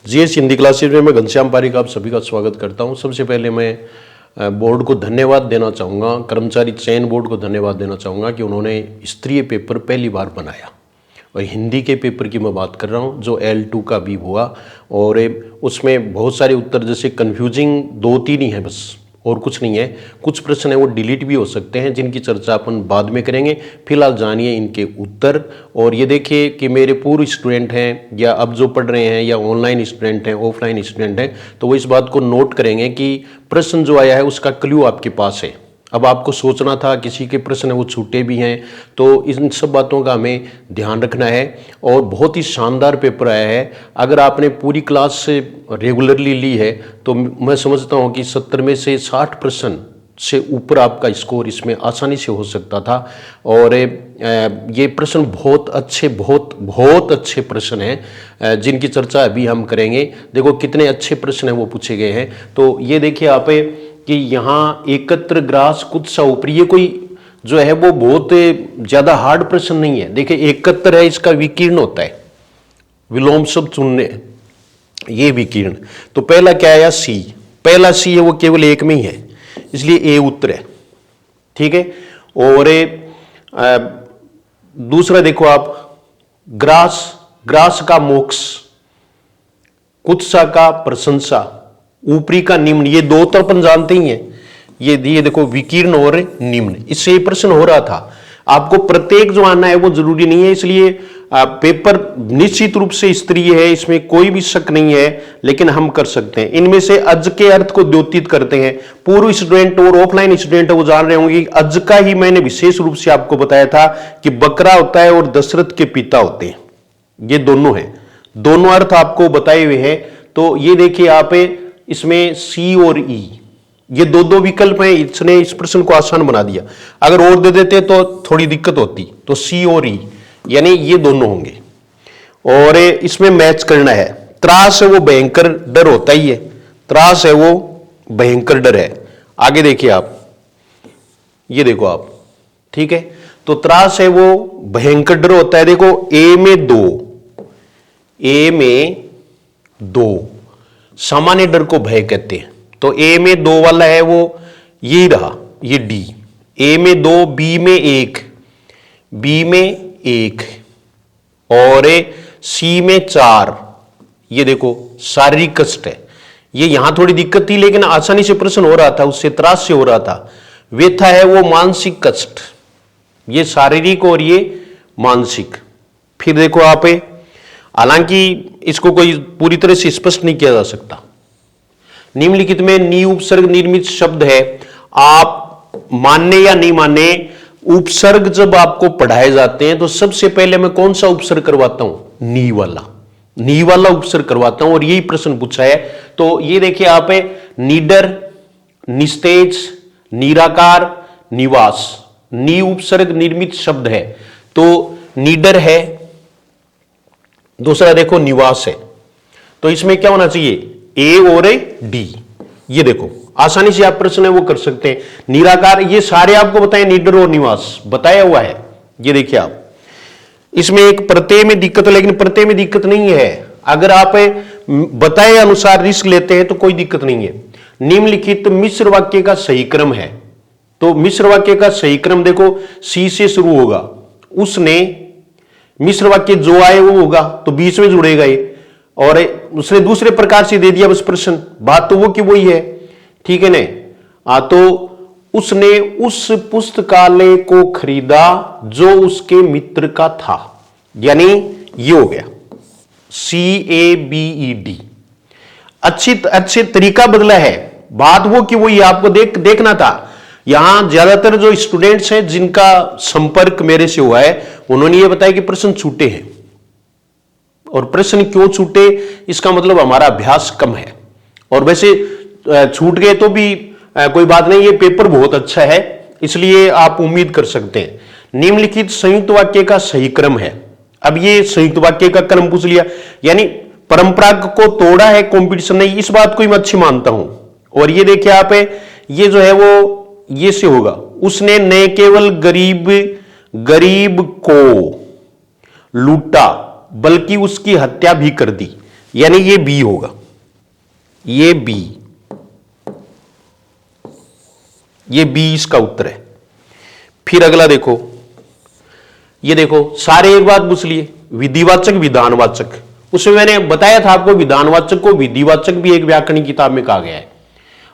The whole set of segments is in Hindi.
जीएस हिंदी क्लासेज में मैं घनश्याम पारिक आप सभी का स्वागत करता हूं। सबसे पहले मैं बोर्ड को धन्यवाद देना चाहूँगा, कर्मचारी चयन बोर्ड को धन्यवाद देना चाहूँगा कि उन्होंने स्तरीय पेपर पहली बार बनाया। और हिंदी के पेपर की मैं बात कर रहा हूँ जो L2 का भी हुआ, और उसमें बहुत सारे उत्तर जैसे कन्फ्यूजिंग 2-3 ही हैं बस, और कुछ नहीं है। कुछ प्रश्न है वो डिलीट भी हो सकते हैं जिनकी चर्चा अपन बाद में करेंगे। फिलहाल जानिए इनके उत्तर। और ये देखिए कि मेरे पूर्व स्टूडेंट हैं या अब जो पढ़ रहे हैं या ऑनलाइन स्टूडेंट हैं, ऑफलाइन स्टूडेंट हैं, तो वो इस बात को नोट करेंगे कि प्रश्न जो आया है उसका क्लू आपके पास है। अब आपको सोचना था किसी के प्रश्न वो छूटे भी हैं, तो इन सब बातों का हमें ध्यान रखना है। और बहुत ही शानदार पेपर आया है। अगर आपने पूरी क्लास से रेगुलरली ली है तो मैं समझता हूँ कि 70 में से 60 प्रश्न से ऊपर आपका स्कोर इसमें आसानी से हो सकता था। और ये प्रश्न बहुत अच्छे प्रश्न हैं जिनकी चर्चा अभी हम करेंगे। देखो कितने अच्छे प्रश्न हैं वो पूछे गए हैं। तो ये देखिए आप कि यहाँ एकत्र ग्रास कुत्सा ऊपरी, ये कोई जो है वो बहुत ज्यादा हार्ड प्रश्न नहीं है। देखिए एकत्र है, इसका विकीर्ण होता है, विलोम शब्द चुनने, ये विकीर्ण। तो पहला क्या आया सी, पहला सी है वो केवल एक में ही है, इसलिए ए उत्तर है, ठीक है। और दूसरा देखो आप, ग्रास का मोक्ष, कुत्सा का प्रशंसा, ऊपरी का निम्न, ये दो तो अपन जानते ही हैं। ये देखो विकीर्ण और निम्न, इससे ये प्रश्न हो रहा था। आपको प्रत्येक जो आना है वो जरूरी नहीं है, इसलिए पेपर निश्चित रूप से स्तरीय है, इसमें कोई भी शक नहीं है, लेकिन हम कर सकते हैं। इनमें से अज के अर्थ को द्योतित करते हैं। पूर्व स्टूडेंट और ऑफलाइन स्टूडेंट वो जान रहे होंगे, अज का ही मैंने विशेष रूप से आपको बताया था कि बकरा होता है और दशरथ के पिता होते हैं, ये दोनों हैं, दोनों अर्थ आपको बताए हुए हैं। तो ये देखिए आप, इसमें सी और ई ये दो विकल्प हैं, इसने इस प्रश्न को आसान बना दिया। अगर और दे देते तो थोड़ी दिक्कत होती। तो सी और ई यानी ये दोनों होंगे, और इसमें मैच करना है। त्रास है वो भयंकर डर होता ही है, त्रास है वो भयंकर डर है। आगे देखिए आप, ये देखो आप, ठीक है। तो त्रास है वो भयंकर डर होता है। देखो ए में दो सामान्य डर को भय कहते हैं। तो ए में 2 वाला है वो ये रहा, ये डी। ए में 2, बी में 1 और सी में 4। ये देखो शारीरिक कष्ट है, ये यहां थोड़ी दिक्कत थी लेकिन आसानी से प्रश्न हो रहा था, उससे त्रास से हो रहा था। व्यथा है वो मानसिक कष्ट, ये शारीरिक और ये मानसिक। फिर देखो आप, हालांकि इसको कोई पूरी तरह से स्पष्ट नहीं किया जा सकता। निम्नलिखित में नी उपसर्ग निर्मित शब्द है, आप मानने या नहीं माने, उपसर्ग जब आपको पढ़ाए जाते हैं तो सबसे पहले मैं कौन सा उपसर्ग करवाता हूं? नी वाला उपसर्ग करवाता हूं, और यही प्रश्न पूछा है। तो ये देखिए आप, निडर, निस्तेज, निराकार, निवास, नी उपसर्ग निर्मित शब्द है। तो निडर है, दूसरा देखो निवास है। तो इसमें क्या होना चाहिए? ए और डी। ये देखो आसानी से आप प्रश्न है वो कर सकते हैं। निराकार, ये सारे आपको बताए, निडर और निवास बताया हुआ है। ये देखिए आप, इसमें एक प्रत्यय में दिक्कत है, लेकिन प्रत्यय में दिक्कत नहीं है। अगर आप बताए अनुसार रिस्क लेते हैं तो कोई दिक्कत नहीं है। निम्नलिखित मिश्र वाक्य का सही क्रम है। तो मिश्र वाक्य का सही क्रम देखो, सी से शुरू होगा, उसने, मिश्र वाक्य जो आए वो होगा तो बीच में जुड़ेगा ये, और उसने दूसरे प्रकार से दे दिया बस प्रश्न, बात तो वो की वही है, ठीक है ना। तो उसने उस पुस्तकालय को खरीदा जो उसके मित्र का था, यानी ये हो गया CABED। अच्छे तरीका बदला है, बात वो की वही, आपको देखना था। यहां ज्यादातर जो स्टूडेंट्स हैं जिनका संपर्क मेरे से हुआ है, उन्होंने ये बताया कि प्रश्न छूटे हैं। और प्रश्न क्यों छूटे, इसका मतलब हमारा अभ्यास कम है। और वैसे छूट गए तो भी कोई बात नहीं, ये पेपर बहुत अच्छा है, इसलिए आप उम्मीद कर सकते हैं। निम्नलिखित संयुक्त वाक्य का सही क्रम है। अब ये संयुक्त वाक्य का क्रम पूछ लिया, यानी परंपरा को तोड़ा है, कंपटीशन नहीं, इस बात को मैं अच्छी मानता हूं। और ये देखिए आप, ये जो है वो ये से होगा, उसने न केवल गरीब को लूटा बल्कि उसकी हत्या भी कर दी। यानी ये बी होगा, ये बी, ये बी इसका उत्तर है। फिर अगला देखो, ये देखो सारे एक बात पूछ लिए, विधिवाचक विधानवाचक। उसमें मैंने बताया था आपको विधानवाचक को विधिवाचक भी एक व्याकरण किताब में कहा गया है।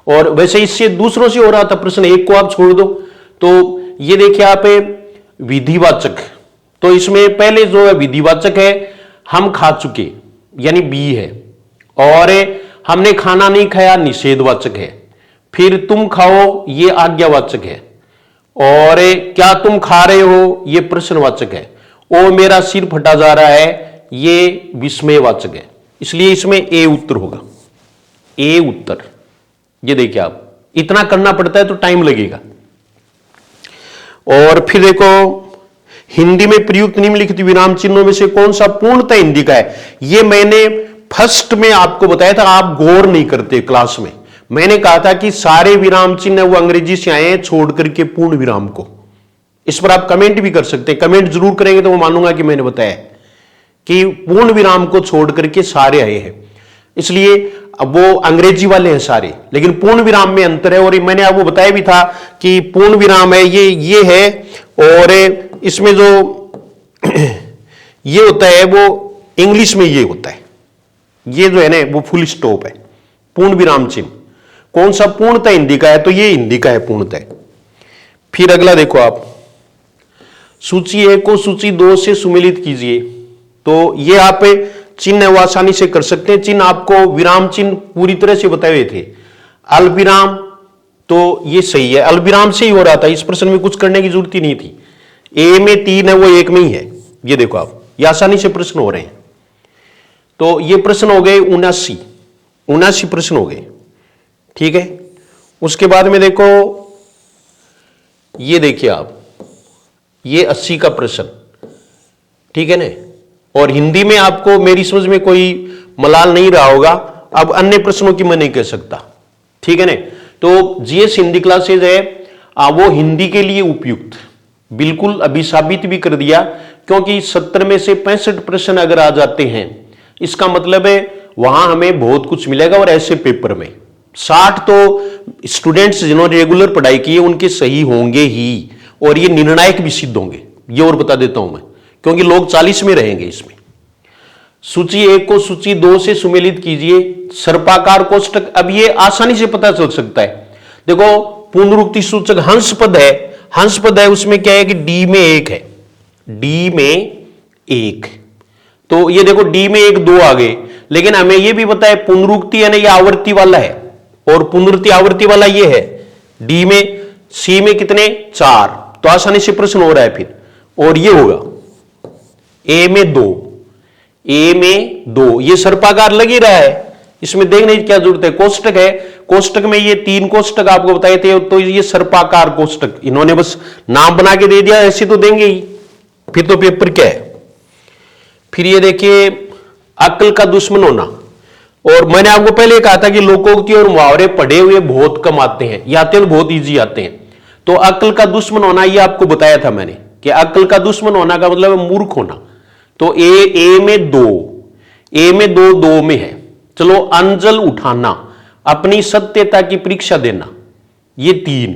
और वैसे इससे दूसरों से हो रहा था प्रश्न, एक को आप छोड़ दो। तो ये देखिए आप विधिवाचक, तो इसमें पहले जो है विधिवाचक है हम खा चुके यानी बी है, और हमने खाना नहीं खाया निषेधवाचक है। फिर तुम खाओ ये आज्ञावाचक है, और क्या तुम खा रहे हो ये प्रश्नवाचक है। ओ मेरा सिर फटा जा रहा है ये विस्मयवाचक है। इसलिए इसमें ए उत्तर होगा, ए उत्तर। ये देखिए आप इतना करना पड़ता है तो टाइम लगेगा। और फिर देखो हिंदी में प्रयुक्त निम्नलिखित विराम चिन्हों में से कौन सा पूर्णतः हिंदी का है। ये मैंने फर्स्ट में आपको बताया था, आप गौर नहीं करते क्लास में। मैंने कहा था कि सारे विराम चिन्ह वो अंग्रेजी से आए हैं छोड़ करके पूर्ण विराम को। इस पर आप कमेंट भी कर सकते हैं, कमेंट जरूर करेंगे तो मैं मानूंगा कि मैंने बताया कि पूर्ण विराम को छोड़ करके सारे आए हैं। इसलिए अब वो अंग्रेजी वाले हैं सारे, लेकिन पूर्ण विराम में अंतर है। और मैंने आपको बताया भी था कि पूर्ण विराम है ये है, और इसमें जो ये होता है वो इंग्लिश में ये होता है, ये जो है ना वो फुल स्टॉप है। पूर्ण विराम चिन्ह कौन सा पूर्णतः हिंदी का है, तो ये हिंदी का है पूर्णतः। फिर अगला देखो आप, सूची 1 को सूची 2 से सुमेलित कीजिए। तो ये आप चिन्ह वो आसानी से कर सकते हैं। चिन्ह आपको विराम चिन्ह पूरी तरह से बताए हुए थे। अल्पविराम तो ये सही है, अल्पविराम से ही हो रहा था, इस प्रश्न में कुछ करने की जरूरत ही नहीं थी। ए में 3 है वो 1 में ही है, ये देखो आप, ये आसानी से प्रश्न हो रहे हैं। तो ये प्रश्न हो गए 79 प्रश्न हो गए, ठीक है। उसके बाद में देखो ये देखिए आप, ये 80 का प्रश्न, ठीक है ना। और हिंदी में आपको मेरी समझ में कोई मलाल नहीं रहा होगा। अब अन्य प्रश्नों की मैं नहीं कह सकता, ठीक है ना। तो जीएस हिंदी क्लासेज है वो हिंदी के लिए उपयुक्त, बिल्कुल अभी साबित भी कर दिया। क्योंकि 70 में से 65 प्रश्न अगर आ जाते हैं, इसका मतलब है वहां हमें बहुत कुछ मिलेगा। और ऐसे पेपर में 60 तो स्टूडेंट्स जिन्होंने रेगुलर पढ़ाई की है उनके सही होंगे ही, और ये निर्णायक भी सिद्ध होंगे, ये और बता देता हूं मैं, क्योंकि लोग 40 में रहेंगे इसमें। सूची 1 को सूची 2 से सुमेलित कीजिए। सर्पाकार कोष्टक, अब ये आसानी से पता चल सकता है। देखो पुनरुक्ति सूचक हंस पद है, उसमें क्या है कि डी में 1 है, डी में 1। तो ये देखो डी में 1 2 आ गए, लेकिन हमें ये भी पता है पुनरुक्ति है ना ये आवर्ती वाला है, और पुनरुक्ति आवर्ती वाला ये है डी में। सी में कितने 4, तो आसानी से प्रश्न हो रहा है फिर। और ये होगा ए में 2, ये सर्पाकार लग ही रहा है, इसमें देखने की क्या जरूरत है। कोष्टक है, कोष्टक में ये 3 कोष्टक आपको बताए थे, तो ये सर्पाकार कोष्टक इन्होंने बस नाम बना के दे दिया, ऐसे तो देंगे ही, फिर तो पेपर क्या है। फिर ये देखिए अक्ल का दुश्मन होना, और मैंने आपको पहले कहा था कि लोकोक्ति और मुहावरे पढ़े हुए बहुत कम आते हैं, ये आते हैं बहुत इजी आते हैं। तो अक्ल का दुश्मन होना ये आपको बताया था मैंने कि अक्ल का दुश्मन होना का मतलब है मूर्ख होना। तो ए में 2 में है। चलो अंजल उठाना, अपनी सत्यता की परीक्षा देना, ये 3,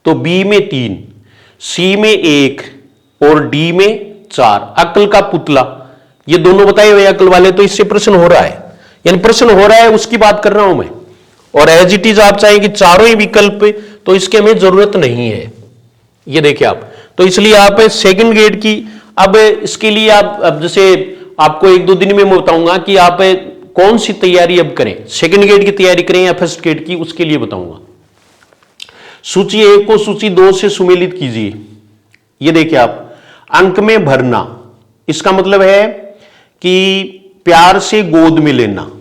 तो बी में 3, सी में 1 और डी में 4। अक्ल का पुतला, ये दोनों बताए हुए अक्ल वाले, तो इससे प्रश्न हो रहा है, यानी प्रश्न हो रहा है उसकी बात कर रहा हूं मैं। और एज इट इज आप चाहें कि चारों ही विकल्प, तो इसके हमें जरूरत नहीं है, ये देखिए आप। तो इसलिए आप सेकंड ग्रेड की, अब इसके लिए आप, अब जैसे आपको 1-2 दिन में मैं बताऊंगा कि आप कौन सी तैयारी अब करें, सेकंड ग्रेड की तैयारी करें या फर्स्ट ग्रेड की, उसके लिए बताऊंगा। सूची 1 को सूची 2 से सुमेलित कीजिए। ये देखिए आप, अंक में भरना, इसका मतलब है कि प्यार से गोद में लेना।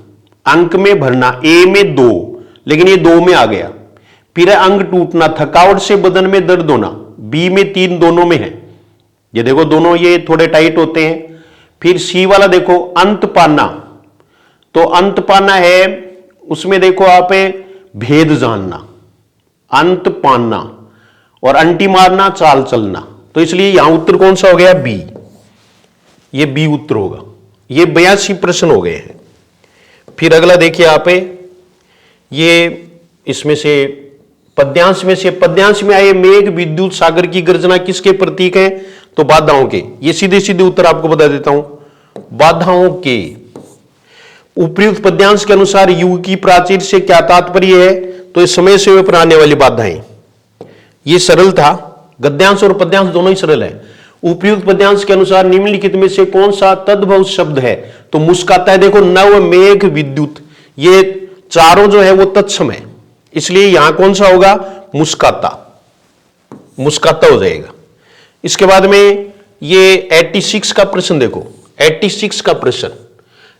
अंक में भरना, ए में 2, लेकिन ये 2 में आ गया। फिर अंग टूटना, थकावट से बदन में दर्द होना, बी में 3 दोनों में है। ये देखो दोनों ये थोड़े टाइट होते हैं। फिर सी वाला देखो अंत पाना, तो अंत पाना है, उसमें देखो आप भेद जानना, अंत पाना, और अंटी मारना, चाल चलना। तो इसलिए यहां उत्तर कौन सा हो गया, बी, ये बी उत्तर होगा। ये 82 प्रश्न हो गए हैं। फिर अगला देखिए आप, ये इसमें से पद्यांश में आए मेघ विद्युत सागर की गर्जना किसके प्रतीक हैं? तो बाधाओं के। ये सीधे सीधे उत्तर आपको बता देता हूं, बाधाओं के। उपयुक्त पद्यांश के अनुसार युग की प्राचीर से क्या तात्पर्य है? तो ये समय से पर आने वाली बाधाएं। ये सरल था, गद्यांश और पद्यांश दोनों ही सरल है। उपयुक्त पद्यांश के अनुसार निम्नलिखित में से कौन सा तद्भव शब्द है? तो मुस्काता है। देखो, नव, मेघ, विद्युत, ये चारों जो है वो तत्सम है, इसलिए यहां कौन सा होगा? मुस्काता, मुस्काता हो जाएगा। इसके बाद में ये 86 का प्रश्न देखो, 86 का प्रश्न,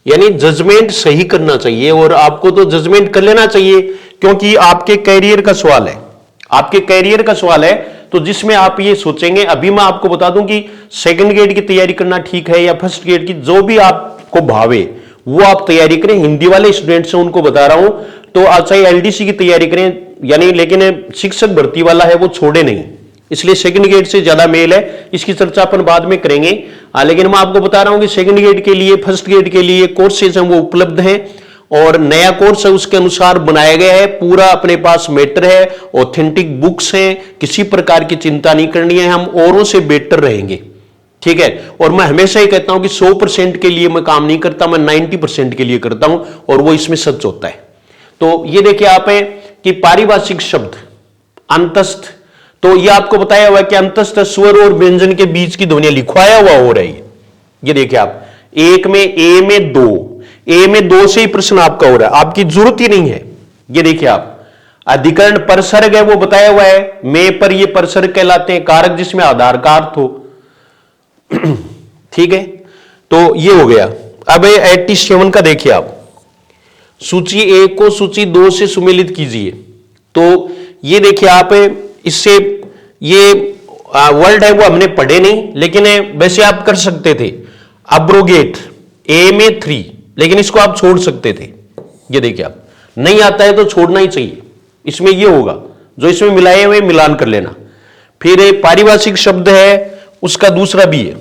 यानी जजमेंट सही करना चाहिए और आपको तो जजमेंट कर लेना चाहिए, क्योंकि आपके कैरियर का सवाल है, आपके कैरियर का सवाल है। तो जिसमें आप ये सोचेंगे, अभी मैं आपको बता दूं कि सेकंड ग्रेड की तैयारी करना ठीक है या फर्स्ट ग्रेड की, जो भी आपको भावे वो आप तैयारी करें। हिंदी वाले स्टूडेंट्स हैं उनको बता रहा हूं, तो चाहे एलडीसी की तैयारी करें, यानी लेकिन शिक्षक भर्ती वाला है वो छोड़े नहीं, इसलिए सेकंड ग्रेड से ज्यादा मेल है। इसकी चर्चा अपन बाद में करेंगे, लेकिन मैं आपको बता रहा हूं कि सेकंड ग्रेड के लिए, फर्स्ट ग्रेड के लिए कोर्सेज हैं वो उपलब्ध हैं, और नया कोर्स है उसके अनुसार बनाया गया है, पूरा अपने पास मैटर है, ऑथेंटिक बुक्स हैं, किसी प्रकार की चिंता नहीं करनी है, हम औरों से बेटर रहेंगे, ठीक है। और मैं हमेशा ही कहता हूं कि 100% के लिए मैं काम नहीं करता, मैं 90% के लिए करता हूं, और वो इसमें सच होता है। तो ये देखिए आप है कि पारिभाषिक शब्द अंतस्थ, तो ये आपको बताया हुआ है कि अंतस्थ स्वर और व्यंजन के बीच की ध्वनियां लिखवाया हुआ हो रही है। ये देखिए आप, एक में ए में दो से ही प्रश्न आपका हो रहा है, आपकी जरूरत ही नहीं है। ये देखिए आप, अधिकरण परसर्ग है वो बताया हुआ है, में पर ये परसर्ग कहलाते हैं, कारक जिसमें आधार का अर्थ हो, ठीक है। तो ये हो गया। अब 87 का देखिए आप, सूची 1 को सूची 2 से सुमेलित कीजिए। तो ये देखिए आप, इससे ये वर्ड है वो हमने पढ़े नहीं, लेकिन वैसे आप कर सकते थे। अब्रोगेट, ए में 3, लेकिन इसको आप छोड़ सकते थे। ये देखिए आप, नहीं आता है तो छोड़ना ही चाहिए, इसमें ये होगा जो इसमें मिलाए हुए मिलान कर लेना। फिर एक पारिभाषिक शब्द है उसका दूसरा भी है।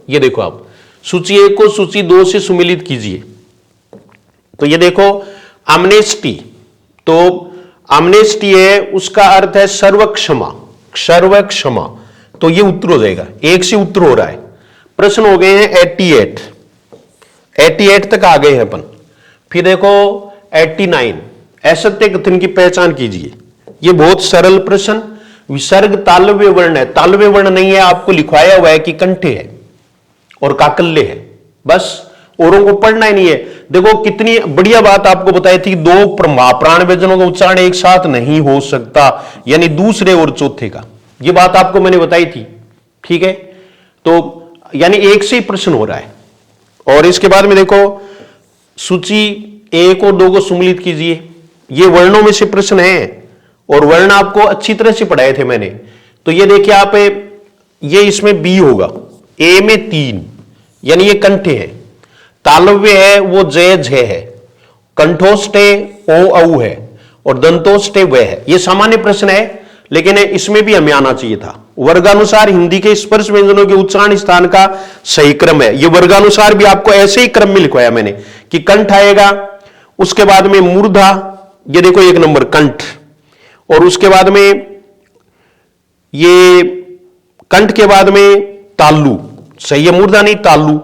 ये देखो आप, सूची 1 को सूची 2 से सुमेलित कीजिए। तो ये देखो, अमनेस्टी, तो अमनेस्टी है, उसका अर्थ है सर्वक्षमा, सर्वक्षमा। तो ये उत्तर हो जाएगा, 1 से उत्तर हो रहा है। प्रश्न हो गए हैं 88 तक आ गए हैं अपन। फिर देखो 89, असत्य कथन की पहचान कीजिए। ये बहुत सरल प्रश्न, विसर्ग तालव्य वर्ण है, तालव्य वर्ण नहीं है, आपको लिखवाया हुआ है कि कंठे है और काकल्य है, बस औरों को पढ़ना ही नहीं है। देखो कितनी बढ़िया बात आपको बताई थी, 2 प्राण व्यंजनों का उच्चारण एक साथ नहीं हो सकता, यानी दूसरे और चौथे का, ये बात आपको मैंने बताई थी, ठीक है। तो यानी 1 से ही प्रश्न हो रहा है। और इसके बाद में देखो, सूची 1 और 2 को सुमेलित कीजिए। ये वर्णों में से प्रश्न है, और वर्ण आपको अच्छी तरह से पढ़ाए थे मैंने। तो ये देखिए आप, ये इसमें बी होगा, ए में 3, यानी ये कंठे है, तालव्य है वो जय झय है, कंठोष्ठ है ओ औ है, और दंतोष्ठ है वह है। ये सामान्य प्रश्न है, लेकिन इसमें भी हमें आना चाहिए था। वर्गानुसार हिंदी के स्पर्श व्यंजनों के उच्चारण स्थान का सही क्रम है। ये वर्गानुसार भी आपको ऐसे ही क्रम में लिखवाया मैंने कि कंठ आएगा, उसके बाद में मूर्धा, ये देखो 1 नंबर कंठ, और उसके बाद में ये कंठ के बाद में तालु, सही है, मूर्धा नहीं तालु,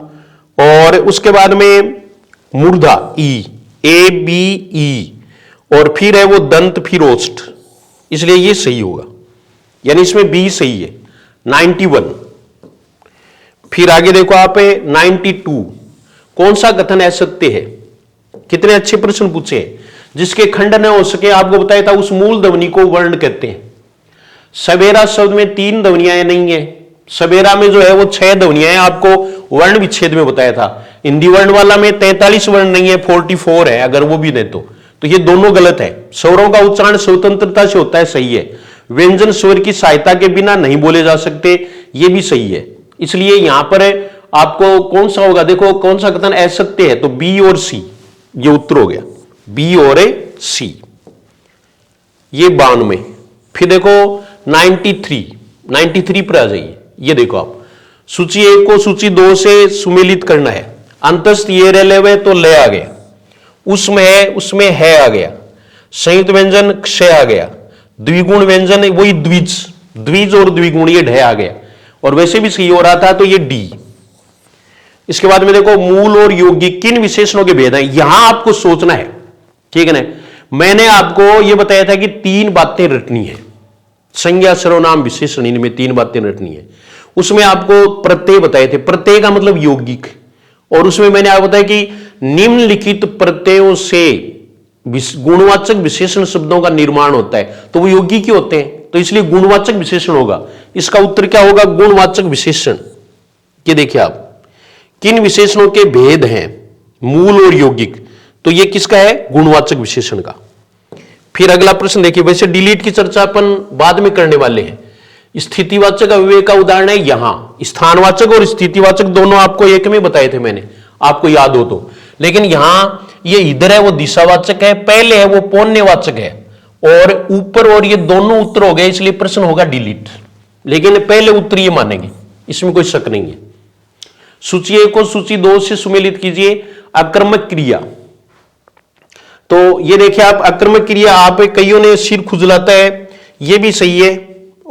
और उसके बाद में मूर्धा ई, ए बी ई, और फिर है वो दंत, फिर ओष्ठ, इसलिए ये सही होगा, यानी इसमें बी सही है। 91, फिर आगे देखो आप 92, कौन सा कथन असत्य है? कितने अच्छे प्रश्न पूछे हैं। जिसके खंड न हो सके, आपको बताया था उस मूल ध्वनि को वर्ण कहते हैं। सवेरा शब्द में 3 ध्वनियां नहीं है, सवेरा में जो है वो 6 ध्वनियां हैं, आपको वर्ण विच्छेद में बताया था। हिंदी वर्ण वाला में 43 वर्ण नहीं है, 44 है, अगर वो भी नहीं तो ये दोनों गलत है। स्वरों का उच्चारण स्वतंत्रता से होता है, सही है। व्यंजन स्वर की सहायता के बिना नहीं बोले जा सकते, ये भी सही है। इसलिए यहां पर आपको कौन सा होगा, देखो कौन सा कथन असत्य है, तो बी और सी, ये उत्तर हो गया, बी और सी, ये 92। फिर देखो 93 पर आ जाइए। ये देखो आप, सूची 1 को सूची 2 से सुमेलित करना है। अंतस्थ ये रह ले तो ले आ गया, उसमें है आ गया, संयुक्त व्यंजन क्षय आ गया, द्विगुण व्यंजन वही द्विज और द्विगुण ये ढ आ गया, और वैसे भी सही हो रहा था तो ये डी। इसके बाद में देखो मूल और यौगिक किन विशेषणों के भेद हैं, यहां आपको सोचना है, ठीक है ना। मैंने आपको यह बताया था कि 3 बातें रटनी है, संज्ञा सर्वनाम विशेषण, इनमें 3 बातें रटनी है। उसमें आपको प्रत्यय बताए थे, प्रत्यय का मतलब यौगिक, और उसमें मैंने आपको बताया कि निम्नलिखित प्रत्ययों से गुणवाचक विशेषण शब्दों का निर्माण होता है, तो वो यौगिक ही होते हैं, तो इसलिए गुणवाचक विशेषण होगा। इसका उत्तर क्या होगा, गुणवाचक विशेषण। ये देखिए आप, किन विशेषणों के भेद हैं, मूल और यौगिक, तो ये किसका है, गुणवाचक विशेषण का। फिर अगला प्रश्न देखिए, वैसे डिलीट की चर्चा अपन बाद में करने वाले हैं। स्थितिवाचक अव्यय का उदाहरण है यहां, स्थानवाचक और स्थितिवाचक दोनों आपको एक में बताए थे मैंने, आपको याद हो तो। लेकिन यहां ये इधर है वो दिशावाचक है, पहले है वो पौन्यवाचक है, और ऊपर और ये दोनों उत्तर हो गए, इसलिए प्रश्न होगा डिलीट। लेकिन पहले उत्तर ये मानेंगे, इसमें कोई शक नहीं है। सूची 1 को सूची 2 से सुमेलित कीजिए। आक्रमक क्रिया, तो ये देखिए आप, आक्रमक क्रिया आप कईयों ने सिर खुजलाता है, ये भी सही है,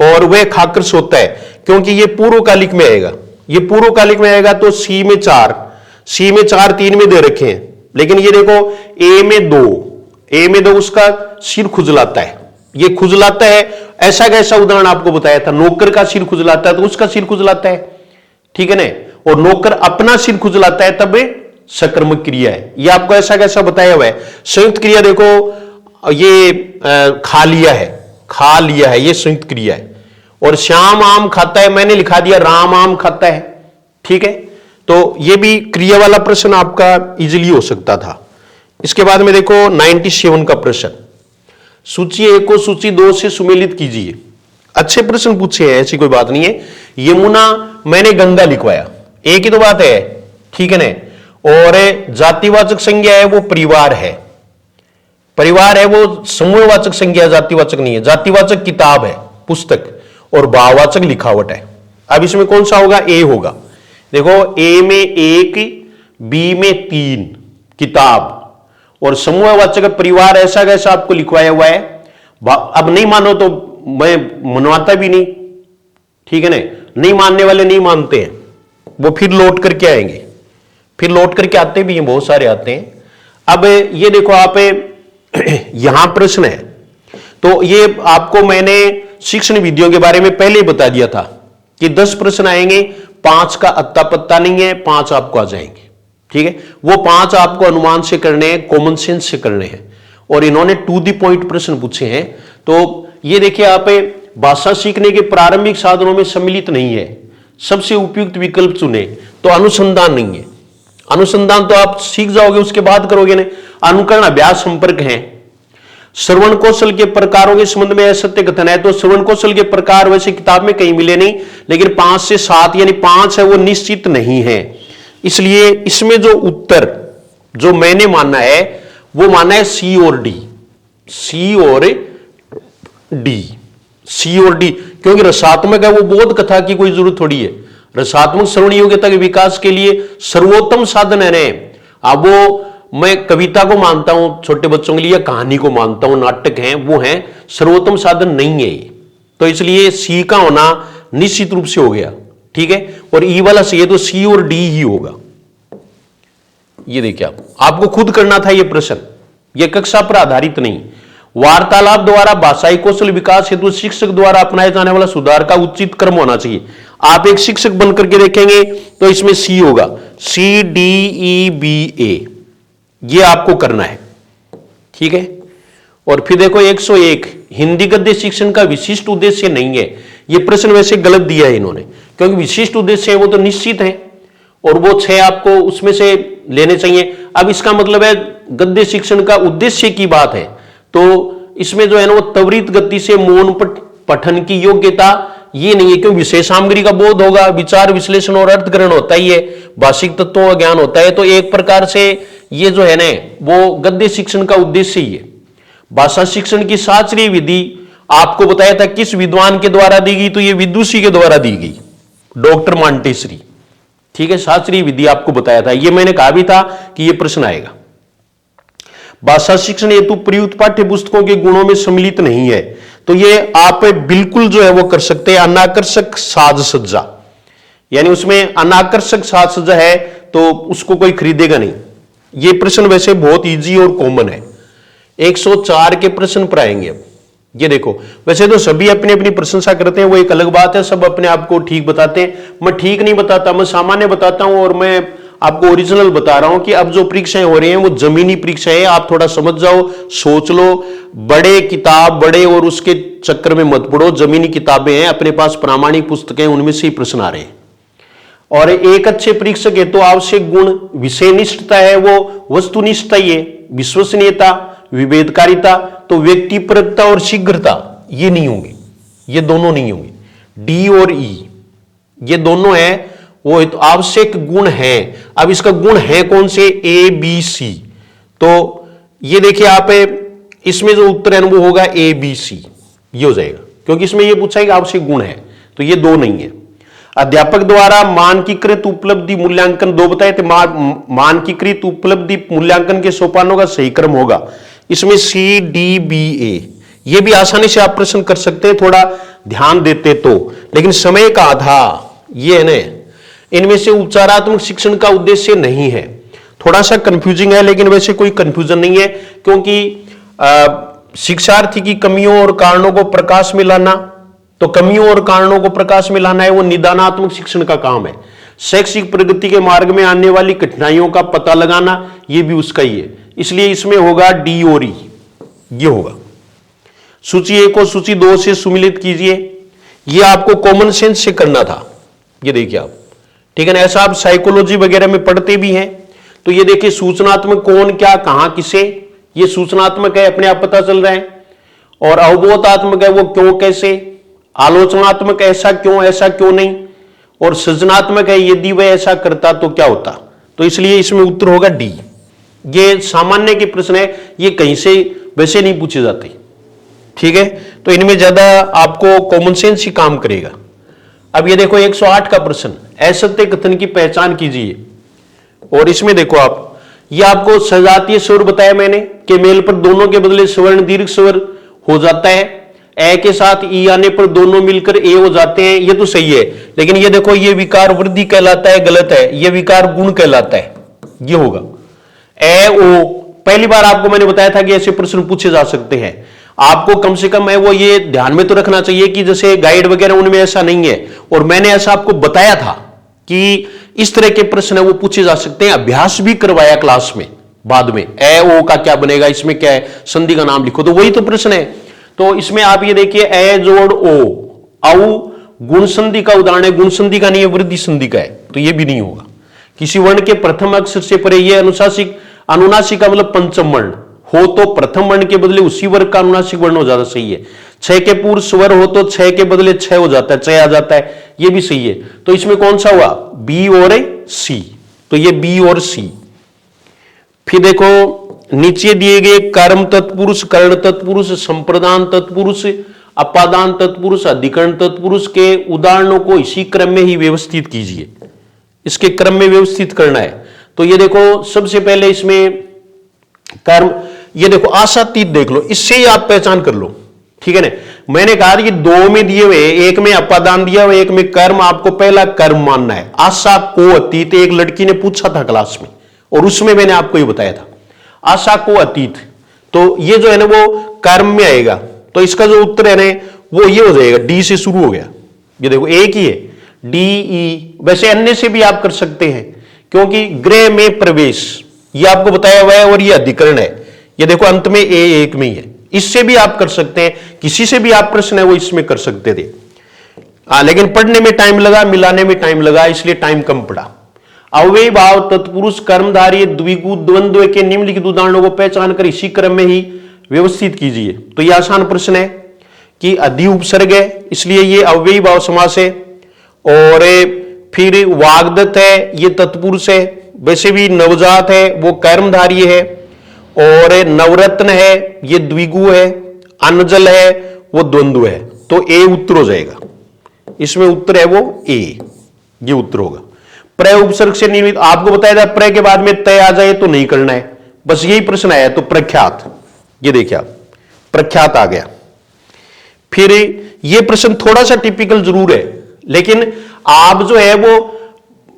और वह खाकर सोता है, क्योंकि ये पूर्वकालिक में आएगा, ये पूर्वकालिक में आएगा, तो सी में 4, 3 में दे रखे हैं। लेकिन ये देखो ए में 2 उसका सिर खुजलाता है, ये खुजलाता है, ऐसा कैसा उदाहरण आपको बताया था, नौकर का सिर खुजलाता है तो उसका सिर खुजलाता है, ठीक है ना, और नौकर अपना सिर खुजलाता है तब सकर्मक क्रिया है, ये आपको ऐसा कैसा बताया हुआ है। संयुक्त क्रिया देखो, ये खा लिया है, ये संयुक्त क्रिया है, और श्याम आम खाता है, मैंने लिखा दिया राम आम खाता है, ठीक है, तो ये भी क्रिया वाला प्रश्न आपका इजीली हो सकता था। इसके बाद में देखो 97 का प्रश्न, सूची 1 को सूची 2 से सुमेलित कीजिए। अच्छे प्रश्न पूछे हैं, ऐसी कोई बात नहीं है। यमुना, मैंने गंगा लिखवाया, एक ही तो बात है, ठीक है ना, और जातिवाचक संज्ञा है वो परिवार है, वो समूहवाचक संज्ञा, जातिवाचक नहीं है, जातिवाचक किताब है, पुस्तक, और भाववाचक लिखावट है। अब इसमें कौन सा होगा, ए होगा। देखो ए में 1, बी में 3 किताब, और समूहवाचक परिवार, ऐसा कैसा आपको लिखवाया हुआ है। अब नहीं मानो तो मैं मनवाता भी नहीं, ठीक है ना, नहीं मानने वाले नहीं मानते हैं, वो फिर लौट करके आएंगे, फिर लौट करके आते भी हैं, बहुत सारे आते हैं। अब ये देखो आप, यहां प्रश्न है, तो ये आपको मैंने शिक्षण विधियों के बारे में पहले ही बता दिया था कि 10 प्रश्न आएंगे, 5 का अत्ता पत्ता नहीं है, 5 आपको आ जाएंगे, ठीक है। वो 5 आपको अनुमान से करने हैं, कॉमन सेंस से करने हैं, और इन्होंने टू द पॉइंट प्रश्न पूछे हैं। तो ये देखिए आप, भाषा सीखने के प्रारंभिक साधनों में सम्मिलित नहीं है, सबसे उपयुक्त विकल्प चुने, तो अनुसंधान नहीं है। अनुसंधान तो आप सीख जाओगे उसके बाद करोगे ना, अनुकरण अभ्यास संपर्क है। श्रवण कौशल के प्रकारों के संबंध में असत्य कथन है, तो श्रवण कौशल के प्रकार वैसे किताब में कहीं मिले नहीं, लेकिन 5 से 7 यानी 5 है वो निश्चित नहीं है। इसलिए इसमें जो उत्तर जो मैंने माना है वो माना है सी और डी, क्योंकि रसात्मक है वो बोध कथा की कोई जरूरत थोड़ी है। रसात्मक श्रवण योग्यता के विकास के लिए सर्वोत्तम साधन है। अब वो मैं कविता को मानता हूं छोटे बच्चों के लिए, कहानी को मानता हूं, नाटक हैं वो हैं, सर्वोत्तम साधन नहीं है ये, तो इसलिए सी का होना निश्चित रूप से हो गया, ठीक है। और ई वाला सही है तो सी और डी ही होगा। ये देखिए आपको खुद करना था ये प्रश्न, ये कक्षा पर आधारित नहीं। वार्तालाप द्वारा भाषाई कौशल विकास हेतु शिक्षक द्वारा अपनाए जाने वाला सुधार का उचित क्रम होना चाहिए। आप एक शिक्षक बन करके देखेंगे तो इसमें सी होगा, CDEBA, ये आपको करना है, ठीक है। और फिर देखो 101, हिंदी गद्य शिक्षण का विशिष्ट उद्देश्य नहीं है। ये प्रश्न वैसे गलत दिया है इन्होंने, क्योंकि विशिष्ट उद्देश्य है वो तो निश्चित है, और वो 6 आपको उसमें से लेने चाहिए। अब इसका मतलब है गद्य शिक्षण का उद्देश्य की बात है, तो इसमें जो है ना वो त्वरित गति से मौन पठन की योग्यता ये नहीं है, क्योंकि विषय सामग्री का बोध होगा, विचार विश्लेषण और अर्थग्रहण होता ही है, भाषिक तत्वों का ज्ञान होता है, तो एक प्रकार से ये जो है ना वो गद्य शिक्षण का उद्देश्य ही है। भाषा शिक्षण की शास्त्रीय विधि आपको बताया था किस विद्वान के द्वारा दी गई, तो ये विदुषी के द्वारा दी गई, डॉक्टर मांटेसरी, ठीक है। शास्त्रीय विधि आपको बताया था, ये मैंने कहा भी था कि ये प्रश्न आएगा। भाषा शिक्षण हेतु प्रयुक्त पाठ्य पुस्तकों के गुणों में सम्मिलित नहीं है। तो ये आप बिल्कुल जो है वो कर सकते हैं। अनाकर्षक साज सज्जा, यानी उसमें अनाकर्षक साज सज्जा है तो उसको कोई खरीदेगा नहीं। ये प्रश्न वैसे बहुत इजी और कॉमन है। 104 के प्रश्न पर आएंगे। अब ये देखो, वैसे तो सभी अपनी अपनी प्रशंसा करते हैं, वो एक अलग बात है, सब अपने आप को ठीक बताते हैं। मैं ठीक नहीं बताता, मैं सामान्य बताता हूं और मैं आपको ओरिजिनल बता रहा हूं कि अब जो परीक्षाएं हो रही हैं वो जमीनी परीक्षाएं हैं। आप थोड़ा समझ जाओ, सोच लो, बड़े किताब बड़े और उसके चक्कर में मत पड़ो। जमीनी किताबें हैं, अपने पास प्रामाणिक पुस्तकें, उनमें से ही प्रश्न आ रहे हैं। और एक अच्छे परीक्षक है तो आवश्यक गुण विषय निष्ठता है, वो वस्तुनिष्ठता ही है, विश्वसनीयता, विभेदकारिता, तो व्यक्तिपरकता और शीघ्रता ये नहीं होंगे, ये दोनों नहीं होंगे। डी और ई ये दोनों है, वो तो आवश्यक गुण है। अब इसका गुण है कौन से? A B C. तो ये देखिए आप, इसमें जो उत्तर है वो होगा ए बी सी, ये हो जाएगा, क्योंकि इसमें ये पूछा है कि आवश्यक गुण है, तो ये दो नहीं है। अध्यापक द्वारा मानकीकृत उपलब्धि मूल्यांकन दो बताए थे। मानकीकृत उपलब्धि मूल्यांकन के सोपानों का सही क्रम होगा, इसमें सी डी बी ए। ये भी आसानी से आप प्रश्न कर सकते हैं थोड़ा ध्यान देते तो, लेकिन समय का आधा ये है ना, इनमें से उपचारात्मक शिक्षण का उद्देश्य नहीं है। थोड़ा सा कंफ्यूजिंग है, लेकिन वैसे कोई कंफ्यूजन नहीं है, क्योंकि शिक्षार्थी की कमियों और कारणों को प्रकाश में लाना, तो कमियों और कारणों को प्रकाश में लाना है वो निदानात्मक शिक्षण का काम है। शैक्षिक प्रगति के मार्ग में आने वाली कठिनाइयों का पता लगाना, ये भी उसका ही है, इसलिए इसमें होगा डी और ई, ये होगा। सूची 1 को सूची 2 से सुमिलित कीजिए। ये आपको कॉमन सेंस से करना था, ये देखिए आप, ठीक है ना। ऐसा आप साइकोलॉजी वगैरह में पढ़ते भी हैं। तो ये देखिए, सूचनात्मक कौन क्या कहां किसे, ये सूचनात्मक है, अपने आप पता चल रहा है। और अवबोधात्मक है, वो क्यों कैसे। आलोचनात्मक ऐसा क्यों नहीं। और सृजनात्मक है, यदि वह ऐसा करता तो क्या होता। तो इसलिए इसमें उत्तर होगा डी। ये सामान्य के प्रश्न है, ये कहीं से वैसे नहीं पूछे जाते, ठीक है। तो इनमें ज्यादा आपको कॉमन सेंस ही काम करेगा। अब ये देखो 108 का प्रश्न, असत्य कथन की पहचान कीजिए। और इसमें देखो आप, ये आपको सजातीय स्वर बताया मैंने कि मेल पर दोनों के बदले स्वर्ण दीर्घ स्वर हो जाता है, ए के साथ ई आने पर दोनों मिलकर ए हो जाते हैं, ये तो सही है। लेकिन ये देखो, ये विकार वृद्धि कहलाता है, गलत है, ये विकार गुण कहलाता है, ये होगा ए ओ। पहली बार आपको मैंने बताया था कि ऐसे प्रश्न पूछे जा सकते हैं। आपको कम से कम है वो ये ध्यान में तो रखना चाहिए कि जैसे गाइड वगैरह उनमें ऐसा नहीं है, और मैंने ऐसा आपको बताया था कि इस तरह के प्रश्न है वो पूछे जा सकते हैं। अभ्यास भी करवाया क्लास में बाद में, ए ओ का क्या बनेगा, इसमें क्या है, संधि का नाम लिखो, तो वही तो प्रश्न है। तो इसमें आप ये देखिए, ए जोड़ ओ, औ गुण संधि का उदाहरण है, गुण संधि का नहीं है, वृद्धि संधि का है, तो ये भी नहीं होगा। किसी वर्ण के प्रथम अक्षर से परे, ये अनुनासिक, अनुनासिक का मतलब पंचम वर्ण हो तो प्रथम वर्ण के बदले उसी वर्ग का अनुनासिक वर्ण हो जाता, सही है। छह के पूर्व स्वर हो तो छह के बदले छह हो जाता है, छह आ जाता है, ये भी सही है। तो इसमें कौन सा हुआ, बी और सी, तो ये बी और सी। फिर देखो नीचे दिए गए कर्म तत्पुरुष, कर्ण तत्पुरुष, संप्रदान तत्पुरुष, अपादान तत्पुरुष, अधिकरण तत्पुरुष के उदाहरणों को इसी क्रम में ही व्यवस्थित कीजिए। इसके क्रम में व्यवस्थित करना है। तो ये देखो, सबसे पहले इसमें कर्म, ये देखो आशातीत देख लो, इससे ही आप पहचान कर लो, ठीक है ना। मैंने कहा कि दो में दिए हुए, एक में अपादान दिया हुआ, एक में कर्म, आपको पहला कर्म मानना है। आशा को अतीत, एक लड़की ने पूछा था क्लास में, और उसमें मैंने आपको ये बताया था, आशा को अतीत, तो ये जो है ना वो कर्म में आएगा। तो इसका जो उत्तर है ना वो ये हो जाएगा, डी से शुरू हो गया। ये देखो एक ही है, डी ई। वैसे अन्य से भी आप कर सकते हैं, क्योंकि गृह में प्रवेश ये आपको बताया हुआ है, और ये अधिकरण है। ये देखो अंत में ए एक में ही है, इससे भी आप कर सकते हैं, किसी से भी आप प्रश्न है वो इसमें कर सकते थे। लेकिन पढ़ने में टाइम लगा, मिलाने में टाइम लगा, इसलिए टाइम कम पड़ा। अव्ययी भाव तत्पुरुष कर्मधारी द्विगु द्वंद्व के निम्नलिखित उदाहरणों को पहचान कर इसी क्रम में ही व्यवस्थित कीजिए। तो यह आसान प्रश्न है कि अधि उपसर्ग है, इसलिए ये अव्ययी भाव समास है। और फिर वाग्दत्त है, ये तत्पुरुष है। वैसे भी नवजात है वो कर्मधारी है। और नवरत्न है ये द्विगु है। अनजल है वो द्वंद्व है। तो ए उत्तर हो जाएगा, इसमें उत्तर है वो ए, ये उत्तर होगा। प्र उपसर्ग से निर्मित, आपको बताया था प्र के बाद में तय आ जाए तो नहीं करना है, बस यही प्रश्न आया। तो प्रख्यात, ये देखिए आप, प्रख्यात आ गया। फिर ये प्रश्न थोड़ा सा टिपिकल जरूर है, लेकिन आप जो है वो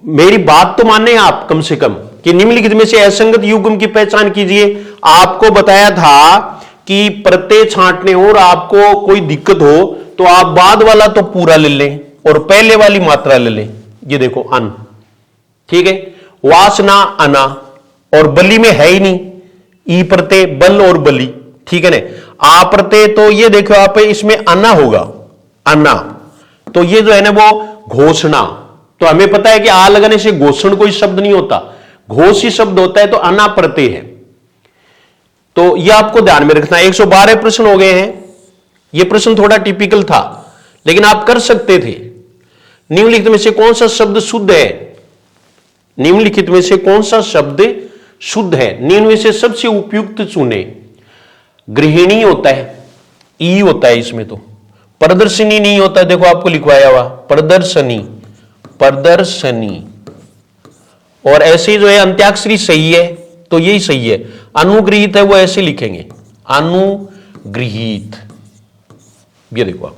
मेरी बात तो माने आप कम से कम, कि निम्नलिखित में से असंगत युग्म की पहचान कीजिए। आपको बताया था कि प्रत्यय छांटने हो और आपको कोई दिक्कत हो तो आप बाद वाला तो पूरा ले लें और पहले वाली मात्रा ले लें। ये देखो अन, ठीक है, वासना अना, और बलि में है ही नहीं, ई प्रत्यय बल और बलि, ठीक है ना। आ प्रत्यय तो ये देखो आप, इसमें अना होगा, अना, तो ये जो है ना वो घोषणा। तो हमें पता है कि आ लगने से घोषण कोई शब्द नहीं होता, घोष ही शब्द होता है, तो अना प्रत्यय है। तो ये आपको ध्यान में रखना है। 112 प्रश्न हो गए हैं। ये प्रश्न थोड़ा टिपिकल था, लेकिन आप कर सकते थे। निम्नलिखित में से कौन सा शब्द शुद्ध है? निम्नलिखित में से कौन सा शब्द शुद्ध है? निम्न में से सबसे उपयुक्त चुने। गृहिणी होता है, ई होता है इसमें, तो प्रदर्शनी नहीं होता है, देखो आपको लिखवाया हुआ प्रदर्शनी, प्रदर्शनी। और ऐसे ही जो है अंत्याक्षरी सही है, तो यही सही है। अनुगृहित है वो ऐसे लिखेंगे, अनुगृहित। ये देखो आप,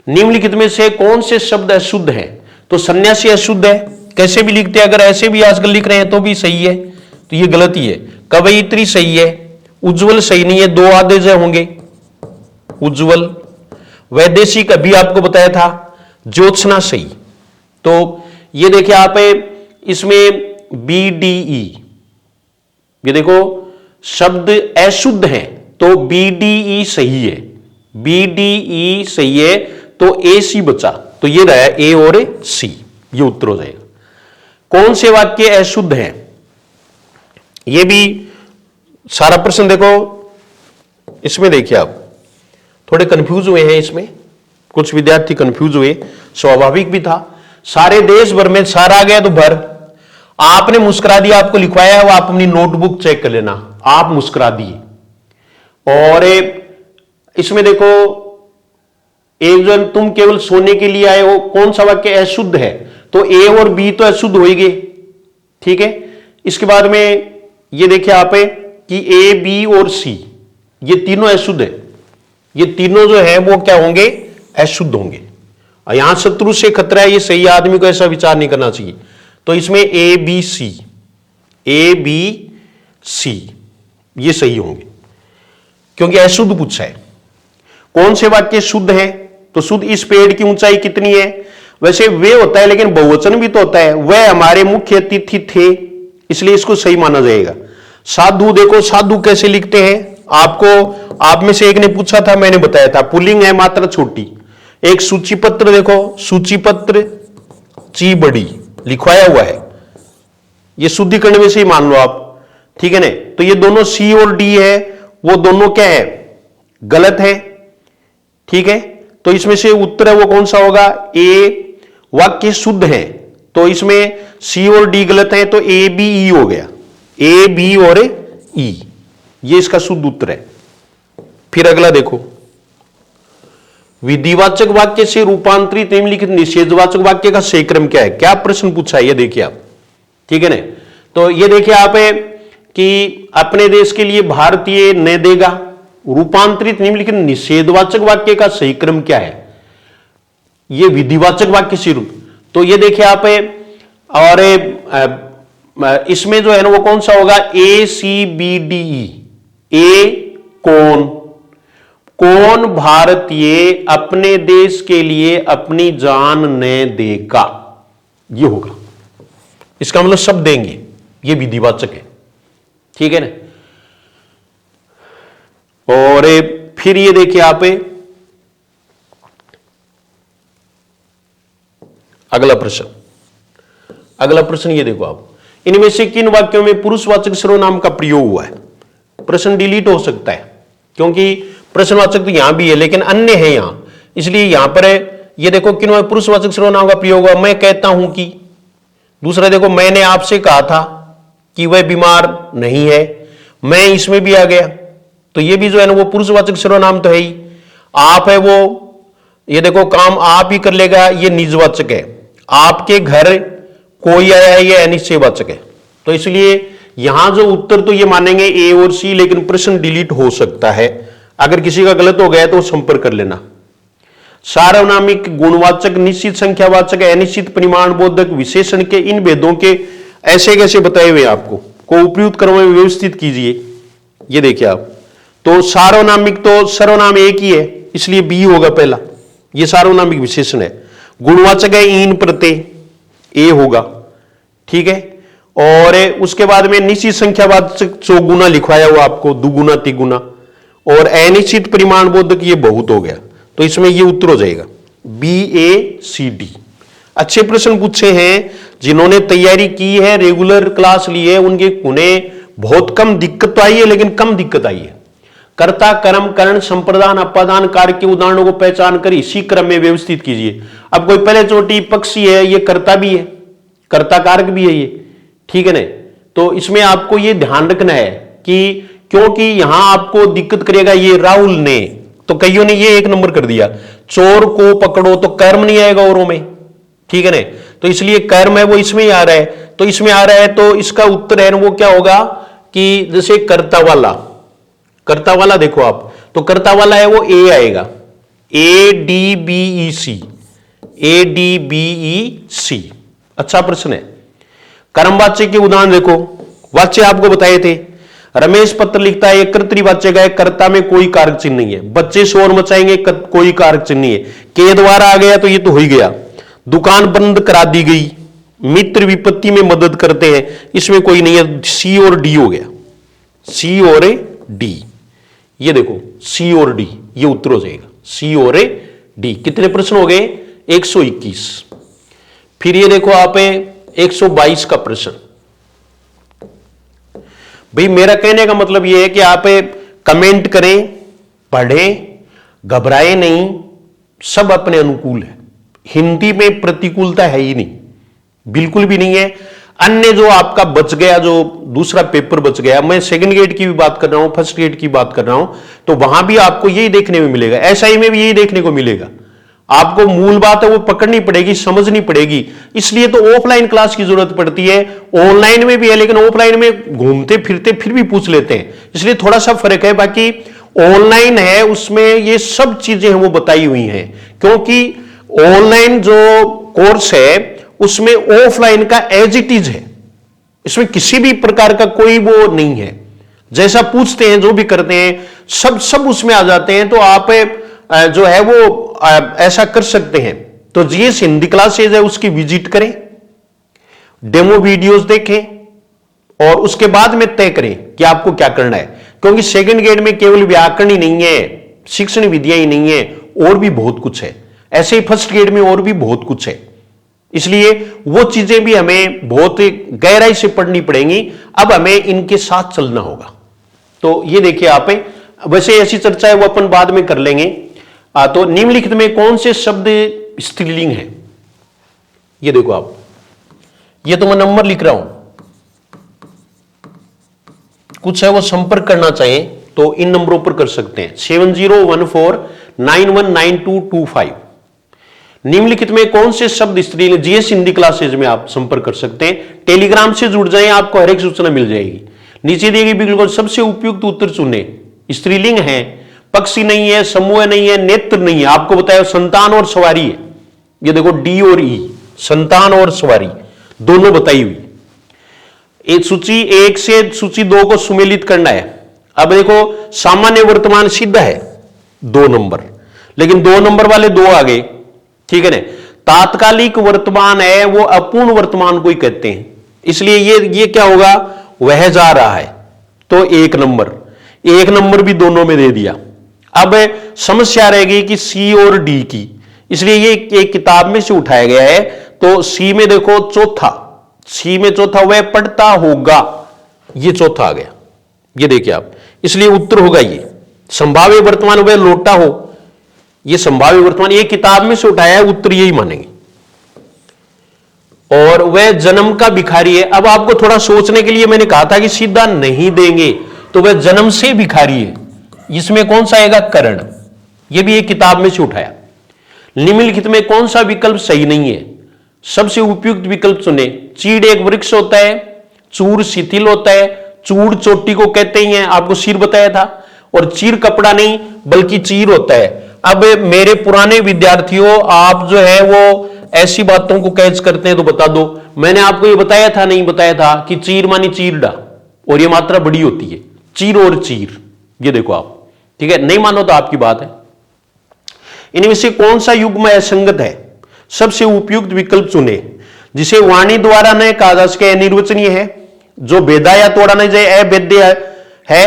निम्नलिखित में से कौन से शब्द अशुद्ध है? तो सन्यासी अशुद्ध है, कैसे भी लिखते हैं, अगर ऐसे भी आजकल लिख रहे हैं तो भी सही है, तो ये गलत ही है। कवयित्री सही है, उज्जवल सही नहीं है, दो आदेश होंगे, उज्जवल। वैदेशिक अभी आपको बताया था, ज्योत्सना सही। तो ये देखिए आप, इसमें बीडीई, ये देखो शब्द अशुद्ध है, तो बीडीई सही है, बीडीई सही है, तो ए सी बचा, तो ये रहा ए और सी, ये उत्तर हो जाएगा। कौन से वाक्य अशुद्ध हैं? ये भी सारा प्रश्न देखो, इसमें देखिए आप थोड़े कंफ्यूज हुए हैं, इसमें कुछ विद्यार्थी कंफ्यूज हुए, स्वाभाविक भी था। सारे देश भर में सारा आ गया तो भर, आपने मुस्कुरा दिया, आपको लिखवाया है वो, आप अपनी नोटबुक चेक कर लेना, आप मुस्कुरा दिए। और इसमें देखो, एक जन तुम केवल सोने के लिए आए हो, कौन सा वाक्य अशुद्ध है? तो ए और बी तो अशुद्ध हो ही गए, ठीक है। इसके बाद में ये देखिए आप कि ए बी और सी ये तीनों अशुद्ध है, ये तीनों जो है वो क्या होंगे? अशुद्ध होंगे। और यहां शत्रु से खतरा है, ये सही आदमी को ऐसा विचार नहीं करना चाहिए। तो इसमें ए बी सी, ए बी सी ये सही होंगे, क्योंकि अशुद्ध पूछा है। कौन से वाक्य शुद्ध है? तो शुद्ध, इस पेड़ की ऊंचाई कितनी है? वैसे वे होता है, लेकिन बहुवचन भी तो होता है, वह हमारे मुख्य अतिथि थे, इसलिए इसको सही माना जाएगा। साधु, देखो साधु कैसे लिखते हैं, आपको आप में से एक ने पूछा था, मैंने बताया था, पुल्लिंग है, मात्रा छोटी। एक सूचीपत्र, देखो सूचीपत्र, ची बड़ी लिखवाया हुआ है, ये शुद्धिकरण में से ही मान लो आप, ठीक है ना। तो ये दोनों सी और डी है, वो दोनों क्या है? गलत है, ठीक है। तो इसमें से उत्तर है वो कौन सा होगा? ए। वाक्य शुद्ध है, तो इसमें सी और डी गलत है, तो ए बी ई हो गया, ए बी और ई, ये इसका शुद्ध उत्तर है। फिर अगला देखो, विधिवाचक वाक्य से रूपांतरित निम्नलिखित निषेधवाचक वाक्य का सही क्रम क्या है? क्या प्रश्न पूछा है, ये देखिए आप, ठीक है ना। तो ये देखिए आप कि अपने देश के लिए भारतीय न देगा, रूपांतरित निम्नलिखित निषेधवाचक वाक्य का सही क्रम क्या है? ये विधिवाचक वाक्य से रूप। तो ये देखिए आप, और इसमें जो है ना वो कौन सा होगा? ए सी बी डी ई। ए कौन, कौन भारतीय अपने देश के लिए अपनी जान न देगा, ये होगा, इसका मतलब शब्द देंगे, ये विधिवाचक है, ठीक है ना। और फिर ये देखिए आप, अगला प्रश्न, अगला प्रश्न ये देखो आप, इनमें से किन वाक्यों में पुरुषवाचक सर्वनाम का प्रयोग हुआ है? प्रश्न डिलीट हो सकता है, क्योंकि प्रश्नवाचक तो यहां भी है लेकिन अन्य है यहां, इसलिए यहां पर ये देखो किन में पुरुषवाचक सर्वनाम का प्रयोग हुआ? मैं कहता हूं कि। दूसरा देखो, मैंने आपसे कहा था कि वह बीमार नहीं है, मैं इसमें भी आ गया, तो ये भी जो है ना वो पुरुषवाचक सर्वनाम तो है ही। आप है वो, ये देखो काम आप ही कर लेगा, ये निजवाचक है। आपके घर कोई आया है, ये अनिश्चयवाचक है। तो इसलिए यहां जो उत्तर तो ये मानेंगे ए और सी, लेकिन प्रश्न डिलीट हो सकता है। अगर किसी का गलत हो गया तो संपर्क कर लेना। सार्वनामिक, गुणवाचक, निश्चित संख्यावाचक, अनिश्चित परिमाण बोधक विशेषण के इन भेदों के ऐसे कैसे बताए हुए आपको को उपयुक्त क्रम में व्यवस्थित कीजिए। ये देखिए आप, तो सार्वनामिक तो सर्वनाम एक ही है, इसलिए बी होगा पहला, ये सार्वनामिक विशेषण है। गुणवाचक है ईन प्रत्यय, ए होगा, ठीक है। और उसके बाद में निश्चित संख्यावाचक चौगुना लिखवाया हुआ आपको, दुगुना तिगुना, और अनिश्चित परिमाण बोधक ये बहुत हो गया, तो इसमें ये उत्तर हो जाएगा बी ए सी डी। अच्छे प्रश्न पूछे हैं, जिन्होंने तैयारी की है, रेगुलर क्लास ली है, उन्हें बहुत कम दिक्कत तो आई है, लेकिन कम दिक्कत आई है। कर्ता, कर्म, करण, संप्रदान, अपादान, कार्य के उदाहरणों को पहचान कर इसी क्रम में व्यवस्थित कीजिए। अब कोई पहले चोटी पक्षी है, ये कर्ता भी है, कर्ता कारक भी है ये, ठीक है ना। तो इसमें आपको ये ध्यान रखना है कि क्योंकि यहां आपको दिक्कत करेगा ये राहुल ने, तो कईयों ने ये 1 नंबर कर दिया, चोर को पकड़ो, तो कर्म नहीं आएगा औरों में, ठीक है ना। तो इसलिए कर्म है वो इसमें ही आ रहा है, तो इसमें आ रहा है, तो इसका उत्तर है वो क्या होगा कि जैसे कर्ता वाला, कर्ता वाला देखो आप, तो कर्ता वाला है वो ए आएगा, A D B E C, A D B E C. अच्छा प्रश्न है। कर्मवाच्य के उदाहरण देखो, वाच्य आपको बताए थे, रमेश पत्र लिखता है, कर्तृवाच्य का है, कर्ता में कोई कारक चिन्ह नहीं है। बच्चे शोर मचाएंगे, कोई कारक चिन्ह नहीं है। के द्वारा आ गया तो ये तो हो ही गया। दुकान बंद करा दी गई, मित्र विपत्ति में मदद करते हैं, इसमें कोई नहीं है, सी और डी हो गया, सी और डी। ये देखो सी और डी, ये उत्तर हो जाएगा सी और डी। कितने प्रश्न हो गए? 121। फिर ये देखो आप 122 का प्रश्न। भाई मेरा कहने का मतलब ये है कि आप कमेंट करें, पढ़ें, घबराए नहीं, सब अपने अनुकूल है। हिंदी में प्रतिकूलता है ही नहीं, बिल्कुल भी नहीं है। अन्य जो आपका बच गया, जो दूसरा पेपर बच गया, मैं सेकंड ग्रेड की भी बात कर रहा हूं, फर्स्ट ग्रेड की बात कर रहा हूं, तो वहां भी आपको यही देखने में मिलेगा, एसआई में भी यही देखने को मिलेगा। आपको मूल बात है वो पकड़नी पड़ेगी, समझनी पड़ेगी। इसलिए तो ऑफलाइन क्लास की जरूरत पड़ती है। ऑनलाइन में भी है, लेकिन ऑफलाइन में घूमते फिरते फिर भी पूछ लेते हैं, इसलिए थोड़ा सा फर्क है। बाकी ऑनलाइन है, उसमें ये सब चीजें हैं वो बताई हुई हैं, क्योंकि ऑनलाइन जो कोर्स है उसमें ऑफलाइन का एज इट इज है, इसमें किसी भी प्रकार का कोई वो नहीं है। जैसा पूछते हैं, जो भी करते हैं, सब उसमें आ जाते हैं। तो आप जो है वो ऐसा कर सकते हैं। तो जीएस हिंदी क्लासेज है, उसकी विजिट करें, डेमो वीडियोस देखें और उसके बाद में तय करें कि आपको क्या करना है। क्योंकि सेकंड ग्रेड में केवल व्याकरण ही नहीं है, शिक्षण विद्या ही नहीं है, और भी बहुत कुछ है। ऐसे ही फर्स्ट ग्रेड में और भी बहुत कुछ है, इसलिए वो चीजें भी हमें बहुत गहराई से पढ़नी पड़ेंगी। अब हमें इनके साथ चलना होगा। तो ये देखिए आप, वैसे ऐसी चर्चा है वो अपन बाद में कर लेंगे। तो निम्नलिखित में कौन से शब्द स्त्रीलिंग है? ये देखो आप, ये तो मैं नंबर लिख रहा हूं, कुछ है वो संपर्क करना चाहिए तो इन नंबरों पर कर सकते हैं, 7014919225। निम्नलिखित में कौन से शब्द स्त्रीलिंग? जीएस हिंदी क्लासेज में आप संपर्क कर सकते हैं। टेलीग्राम से जुड़ जाएं, आपको हर एक सूचना मिल जाएगी। नीचे दी गई बिल्कुल सबसे उपयुक्त उत्तर चुने। स्त्रीलिंग है, पक्षी नहीं है, समूह नहीं है, नेत्र नहीं है। आपको बताया संतान और सवारी है। ये देखो डी और ई, संतान और सवारी दोनों बताई हुई। एक सूची 1 से सूची 2 को सुमेलित करना है। अब देखो सामान्य वर्तमान सिद्ध है 2 नंबर, लेकिन 2 नंबर वाले 2 आ गए, ठीक है ना। तात्कालिक वर्तमान है वो अपूर्ण वर्तमान को ही कहते हैं, इसलिए ये क्या होगा, वह जा रहा है, तो 1 नंबर भी दोनों में दे दिया। अब समस्या रहेगी कि सी और डी की, इसलिए ये एक किताब में से उठाया गया है। तो सी में देखो सी में चौथा वह पढ़ता होगा, ये चौथा आ गया, ये देखिए आप। इसलिए उत्तर होगा ये संभाव्य वर्तमान, वह लौटा हो, ये संभाव्य वर्तमान, ये किताब में से उठाया है, उत्तर यही मानेंगे। और वह जन्म का भिखारी है। अब आपको थोड़ा सोचने के लिए मैंने कहा था कि सीधा नहीं देंगे, तो वह जन्म से भिखारी है, इसमें कौन सा आएगा, करण। यह भी एक किताब में से उठाया। निम्नलिखित में कौन सा विकल्प सही नहीं है? सबसे उपयुक्त विकल्प चुने। चीड़ एक वृक्ष होता है, चूर शिथिल होता है, चूड़ चोटी को कहते ही हैं, आपको सिर बताया था, और चीर कपड़ा नहीं बल्कि चीर होता है। अब मेरे पुराने विद्यार्थियों, आप जो है वो ऐसी बातों को कैच करते हैं तो बता दो, मैंने आपको ये बताया था नहीं बताया था कि चीर मानी चीरडा, और ये मात्रा बड़ी होती है, चीर और चीर, ये देखो आप, ठीक है, नहीं मानो तो आपकी बात है। इनमें से कौन सा युग्म असंगत है, सबसे उपयुक्त विकल्प चुने। जिसे वाणी द्वारा न कहा जा सके अनिर्वचनीय है, जो भेदा या तोड़ा नहीं जाए अवैध है,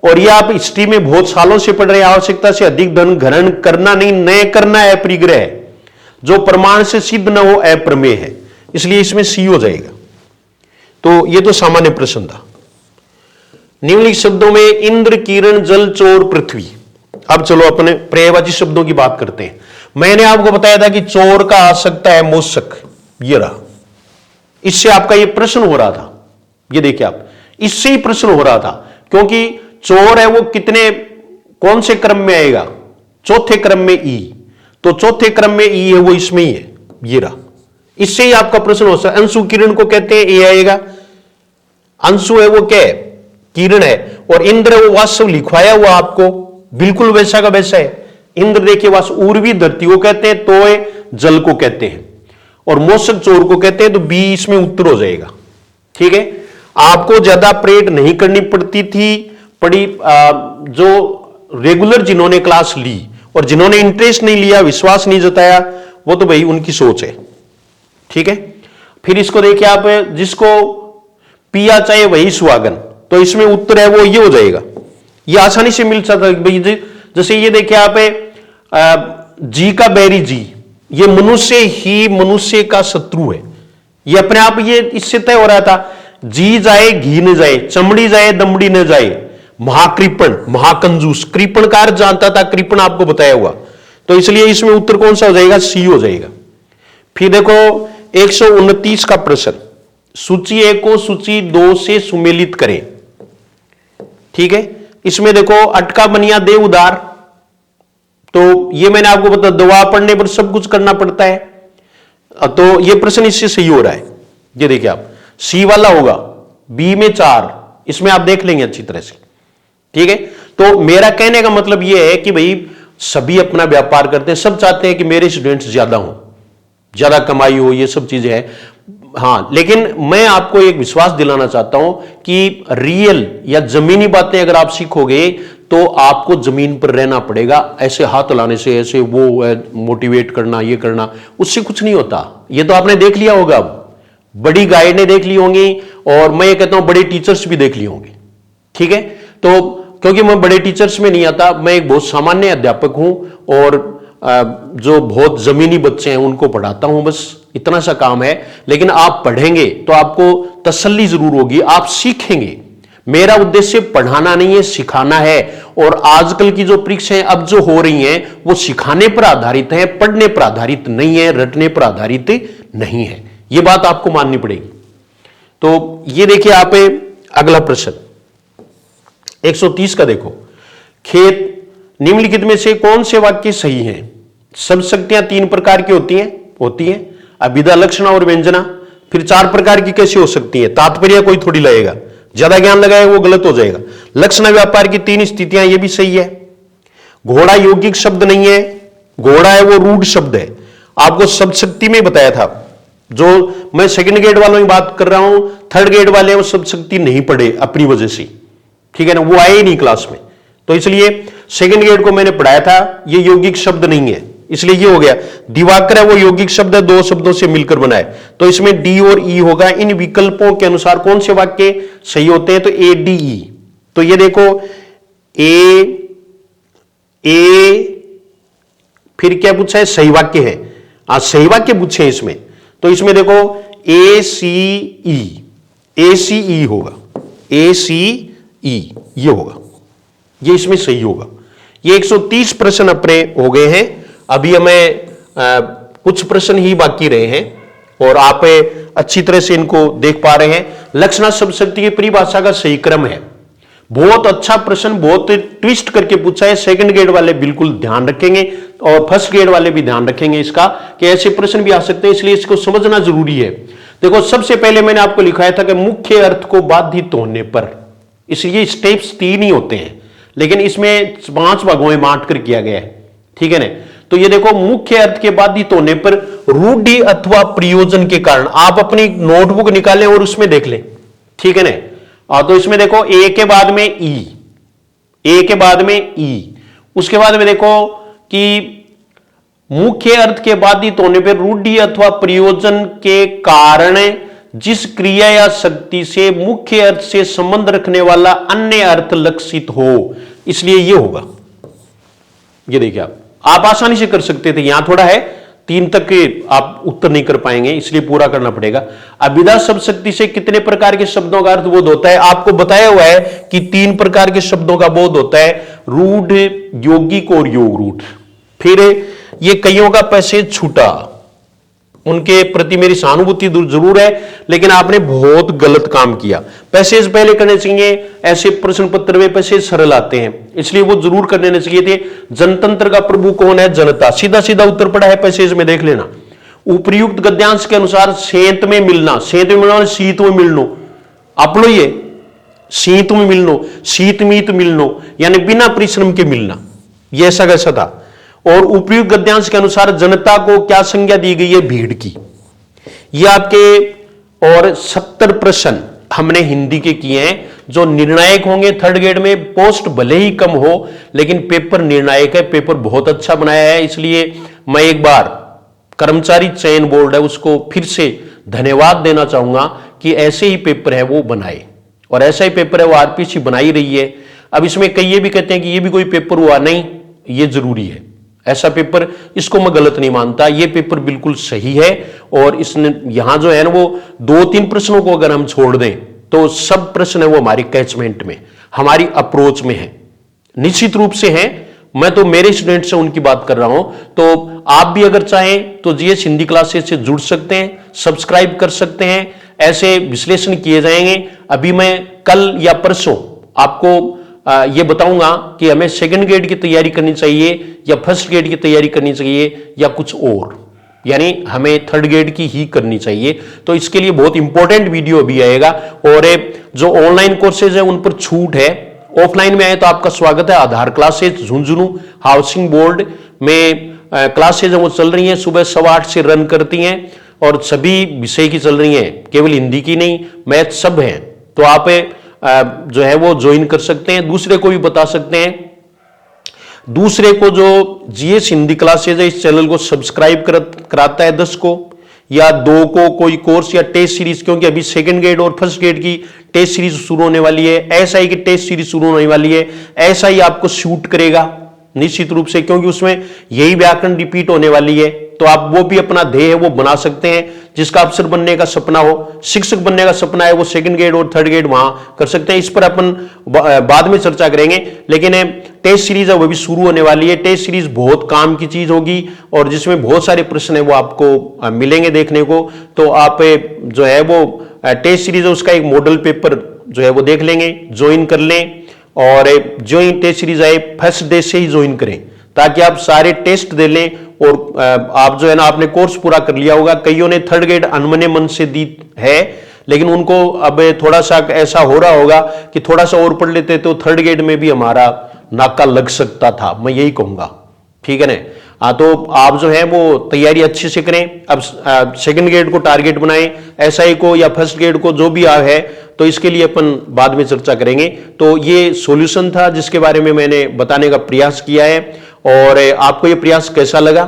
और यह आप हिस्ट्री में बहुत सालों से पढ़ रहे हैं, आवश्यकता से अधिक धन ग्रहण करना नहीं, न करना अपरिग्रह है, जो प्रमाण से सिद्ध न हो अप्रमेय है, इसलिए इसमें सी हो जाएगा। तो ये तो सामान्य प्रश्न था। निम्नलिखित शब्दों में इंद्र, किरण, जल, चोर, पृथ्वी। अब चलो अपने पर्यायवाची शब्दों की बात करते हैं। मैंने आपको बताया था कि चोर का आ सकता है मूषक, ये रहा, इससे आपका ये प्रश्न हो रहा था, ये देखिए आप, इससे ही प्रश्न हो रहा था, क्योंकि चोर है वो कितने, कौन से क्रम में आएगा, चौथे क्रम में ई, तो चौथे क्रम में ई है वो इसमें ही है, ये रहा, इससे ही आपका प्रश्न हो सकता है। अंशु किरण को कहते हैं, ए आएगा, अंशु है वो क्या है, किरण है, और इंद्र वो वास्तव लिखवाया हुआ आपको बिल्कुल वैसा का वैसा है। इंद्र देखिए वास्तव उर्वी धरती को कहते हैं, तो जल को कहते हैं, और मोषक चोर को कहते हैं, तो बी इसमें उत्तर हो जाएगा, ठीक है। आपको ज्यादा परेड नहीं करनी पड़ती थी, पड़ी जो रेगुलर जिन्होंने क्लास ली, और जिन्होंने इंटरेस्ट नहीं लिया, विश्वास नहीं जताया, वो तो भाई उनकी सोच है, ठीक है। फिर इसको देखिए आप, जिसको पिया चाहे वही सुहागन, तो इसमें उत्तर है वो ये हो जाएगा, ये आसानी से मिल सकता है भाई। जैसे ये देखिए आप, जी का बैरी जी, ये मनुष्य ही मनुष्य का शत्रु है, ये अपने आप ये इससे तय हो रहा था। जी जाए घी न जाए, चमड़ी जाए दमड़ी न जाए, महाकृपण महाकंजूस, कृपण का अर्थ जानता था, कृपण आपको बताया हुआ, तो इसलिए इसमें उत्तर कौन सा हो जाएगा, सी हो जाएगा। फिर देखो 129 का प्रश्न, सूची 1 को सूची 2 से सुमेलित करें, ठीक है। इसमें देखो अटका बनिया दे उदार, तो ये मैंने आपको बता, दवा पढ़ने पर सब कुछ करना पड़ता है, तो ये प्रश्न इससे सही हो रहा है। ये देखिए आप, सी वाला होगा, बी में 4, इसमें आप देख लेंगे अच्छी तरह से, ठीक है। तो मेरा कहने का मतलब यह है कि भाई सभी अपना व्यापार करते हैं, सब चाहते हैं कि मेरे स्टूडेंट्स ज्यादा हों, ज्यादा कमाई हो, ये सब चीजें हैं, हाँ, लेकिन मैं आपको एक विश्वास दिलाना चाहता हूं कि रियल या जमीनी बातें अगर आप सीखोगे तो आपको जमीन पर रहना पड़ेगा। ऐसे हाथ लाने से, ऐसे वो मोटिवेट करना, ये करना, उससे कुछ नहीं होता। ये तो आपने देख लिया होगा, अब बड़ी गाइडें देख ली होंगी, और मैं ये कहता हूं बड़े टीचर्स भी देख लिए होंगे, ठीक है। तो क्योंकि मैं बड़े टीचर्स में नहीं आता, मैं एक बहुत सामान्य अध्यापक हूं, और जो बहुत जमीनी बच्चे हैं उनको पढ़ाता हूं, बस इतना सा काम है। लेकिन आप पढ़ेंगे तो आपको तसल्ली जरूर होगी, आप सीखेंगे। मेरा उद्देश्य पढ़ाना नहीं है, सिखाना है। और आजकल की जो परीक्षाएं अब जो हो रही हैं वो सिखाने पर आधारित है, पढ़ने पर आधारित नहीं है, रटने पर आधारित नहीं है, ये बात आपको माननी पड़ेगी। तो ये देखिए आप अगला प्रश्न 130 का देखो, खेत निम्नलिखित में से कौन से वाक्य सही हैं। सब शक्तियां 3 प्रकार की होती हैं, अभिधा, लक्षणा और व्यंजना। फिर 4 प्रकार की कैसे हो सकती है, तात्पर्य कोई थोड़ी लगेगा, ज्यादा ज्ञान लगाए वो गलत हो जाएगा। लक्षणा व्यापार की 3 स्थितियां, ये भी सही है। घोड़ा यौगिक शब्द नहीं है, घोड़ा है वो रूढ़ शब्द है, आपको सब शक्ति में बताया था। जो मैं सेकंड ग्रेड वालों की बात कर रहा हूं, थर्ड ग्रेड वाले वो सब शक्ति नहीं पढ़े अपनी वजह से, ठीक है ना, वो आए ही नहीं क्लास में, तो इसलिए सेकंड ग्रेड को मैंने पढ़ाया था, ये यौगिक शब्द नहीं है, इसलिए ये हो गया। दिवाकर है वो यौगिक शब्द है, 2 शब्दों से मिलकर बना है, तो इसमें डी और ई होगा। इन विकल्पों के अनुसार कौन से वाक्य सही होते हैं, तो ए डी ई। तो ये देखो ए फिर क्या पूछा है, सही वाक्य है, आज सही वाक्य पूछे इसमें, तो इसमें देखो ए सी ई होगा, ए सी ई ये होगा, ये इसमें सही होगा। ये 130 प्रश्न अपने हो गए हैं, अभी हमें कुछ प्रश्न ही बाकी रहे हैं, और आप अच्छी तरह से इनको देख पा रहे हैं। लक्षणा शब्द शक्ति की परिभाषा का सही क्रम है, बहुत अच्छा प्रश्न, बहुत ट्विस्ट करके पूछा है। सेकंड ग्रेड वाले बिल्कुल ध्यान रखेंगे, और फर्स्ट ग्रेड वाले भी ध्यान रखेंगे इसका, कि ऐसे प्रश्न भी आ सकते हैं, इसलिए इसको समझना जरूरी है। देखो, सबसे पहले मैंने आपको लिखाया था कि मुख्य अर्थ को बाधित होने पर, इसलिए स्टेप्स 3 ही होते हैं, लेकिन इसमें 5 भागों में बांट कर किया गया है, ठीक है ना। तो ये देखो, मुख्य अर्थ के बाधित होने पर रूढ़ि अथवा प्रयोजन के कारण, आप अपनी नोटबुक निकालें और उसमें देख लें, ठीक है ना। तो इसमें देखो, ए के बाद में ई, ए के बाद में ई, उसके बाद में देखो कि मुख्य अर्थ के बाधित होने पर रूढ़ि अथवा प्रयोजन के कारण जिस क्रिया या शक्ति से मुख्य अर्थ से संबंध रखने वाला अन्य अर्थ लक्षित हो, इसलिए यह होगा। ये देखिए, आप आसानी से कर सकते थे, यहां थोड़ा है 3 तक के आप उत्तर नहीं कर पाएंगे, इसलिए पूरा करना पड़ेगा। अभिधा शब्द शक्ति से कितने प्रकार के शब्दों का अर्थ बोध होता है? आपको बताया हुआ है कि 3 प्रकार के शब्दों का बोध होता है, रूढ़, यौगिक और योग रूढ़। फिर ये कईयों का पैसेज छूटा, उनके प्रति मेरी सहानुभूति जरूर है, लेकिन आपने बहुत गलत काम किया। पैसेज पहले करने चाहिए, ऐसे प्रश्न पत्र में पैसेज सरल आते हैं, इसलिए वो जरूर करने चाहिए थे। जनतंत्र का प्रभु कौन है? जनता। सीधा सीधा उत्तर पड़ा है पैसेज में, देख लेना। उपयुक्त गद्यांश के अनुसार सेंत में मिलना, सेंत में मिलना, शीत में मिलनो, आप लो ये शीत में मिलनो, शीत मीत मिलनो, यानी बिना परिश्रम के मिलना, ये ऐसा कैसा था। और उपयुक्त गद्यांश के अनुसार जनता को क्या संज्ञा दी गई है? भीड़ की। ये आपके और 70 प्रश्न हमने हिंदी के किए हैं जो निर्णायक होंगे थर्ड ग्रेड में। पोस्ट भले ही कम हो, लेकिन पेपर निर्णायक है, पेपर बहुत अच्छा बनाया है। इसलिए मैं एक बार कर्मचारी चयन बोर्ड है उसको फिर से धन्यवाद देना चाहूंगा कि ऐसे ही पेपर है वो बनाए, और ऐसा ही पेपर है वो आरपीसी बना ही रही है। अब इसमें कई ये भी कहते हैं कि ये भी कोई पेपर हुआ, नहीं, ये जरूरी है ऐसा पेपर, इसको मैं गलत नहीं मानता, ये पेपर बिल्कुल सही है। और इसने यहां जो है ना वो 2-3 प्रश्नों को अगर हम छोड़ दें तो सब प्रश्न है वो हमारी कैचमेंट में, हमारी अप्रोच में है, निश्चित रूप से है। मैं तो मेरे स्टूडेंट से उनकी बात कर रहा हूं, तो आप भी अगर चाहें तो जीएस हिंदी क्लासेस से जुड़ सकते हैं, सब्सक्राइब कर सकते हैं, ऐसे विश्लेषण किए जाएंगे। अभी मैं कल या परसों आपको ये बताऊंगा कि हमें सेकंड ग्रेड की तैयारी करनी चाहिए या फर्स्ट ग्रेड की तैयारी करनी चाहिए या कुछ और, यानी हमें थर्ड ग्रेड की ही करनी चाहिए। तो इसके लिए बहुत इंपॉर्टेंट वीडियो अभी आएगा। और जो ऑनलाइन कोर्सेज है उन पर छूट है, ऑफलाइन में आए तो आपका स्वागत है। आधार क्लासेज झुंझुनू हाउसिंग बोर्ड में क्लासेज वो चल रही हैं, सुबह 8:15 से रन करती हैं और सभी विषय की चल रही हैं, केवल हिंदी की नहीं, मैथ सब है। तो आप जो है वो ज्वाइन कर सकते हैं, दूसरे को भी बता सकते हैं। दूसरे को जो जीएस हिंदी क्लासेज है इस चैनल को सब्सक्राइब कराता है 10 को या 2 को कोई कोर्स या टेस्ट सीरीज, क्योंकि अभी सेकंड ग्रेड और फर्स्ट ग्रेड की टेस्ट सीरीज शुरू होने वाली है, एसआई की टेस्ट सीरीज शुरू होने वाली है। एसआई आपको शूट करेगा निश्चित रूप से, क्योंकि उसमें यही व्याकरण रिपीट होने वाली है। तो आप वो भी अपना ध्येय है वो बना सकते हैं, जिसका अफसर बनने का सपना हो, शिक्षक बनने का सपना है, वो सेकंड ग्रेड और थर्ड ग्रेड वहां कर सकते हैं। इस पर अपन बाद में चर्चा करेंगे, लेकिन टेस्ट सीरीज है वो भी शुरू होने वाली है। टेस्ट सीरीज बहुत काम की चीज होगी और जिसमें बहुत सारे प्रश्न है वो आपको मिलेंगे देखने को। तो आप जो है वो टेस्ट सीरीज है उसका एक मॉडल पेपर जो है वो देख लेंगे, ज्वाइन कर लें। और जो ही टेस्ट सीरीज आए फर्स्ट डे से ही ज्वाइन करें, ताकि आप सारे टेस्ट दे लें। और आप जो है ना आपने कोर्स पूरा कर लिया होगा। कईयों ने थर्ड ग्रेड अनमने मन से दी है, लेकिन उनको अब थोड़ा सा ऐसा हो रहा होगा कि थोड़ा सा और पढ़ लेते तो थर्ड ग्रेड में भी हमारा नाका लग सकता था, मैं यही कहूंगा, ठीक है ना। हाँ, तो आप जो है वो तैयारी अच्छे से करें। अब सेकंड ग्रेड को टारगेट बनाएं, एसआई को या फर्स्ट ग्रेड को, जो भी है। तो इसके लिए अपन बाद में चर्चा करेंगे। तो ये सॉल्यूशन था जिसके बारे में मैंने बताने का प्रयास किया है। और आपको ये प्रयास कैसा लगा,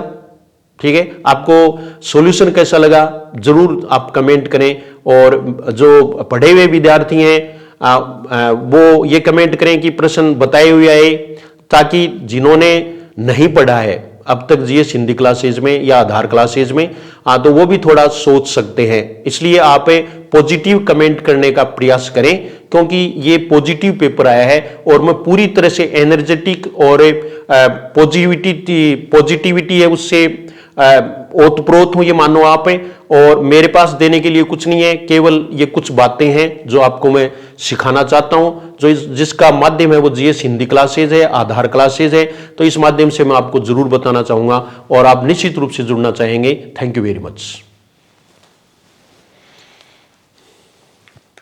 ठीक है, आपको सॉल्यूशन कैसा लगा जरूर आप कमेंट करें। और जो पढ़े हुए विद्यार्थी हैं वो ये कमेंट करें कि प्रश्न बताए हुए आए, ताकि जिन्होंने नहीं पढ़ा है अब तक जीएस हिंदी क्लासेज में या आधार क्लासेज में, तो वो भी थोड़ा सोच सकते हैं। इसलिए आप पॉजिटिव कमेंट करने का प्रयास करें, क्योंकि ये पॉजिटिव पेपर आया है और मैं पूरी तरह से एनर्जेटिक और पॉजिटिविटी है उससे ओतप्रोत हूं, ये मानो आप। और मेरे पास देने के लिए कुछ नहीं है, केवल ये कुछ बातें हैं जो आपको मैं सिखाना चाहता हूं, जो जिसका माध्यम है वो जीएस हिंदी क्लासेज है, आधार क्लासेज है। तो इस माध्यम से मैं आपको जरूर बताना चाहूंगा और आप निश्चित रूप से जुड़ना चाहेंगे। Thank you very much.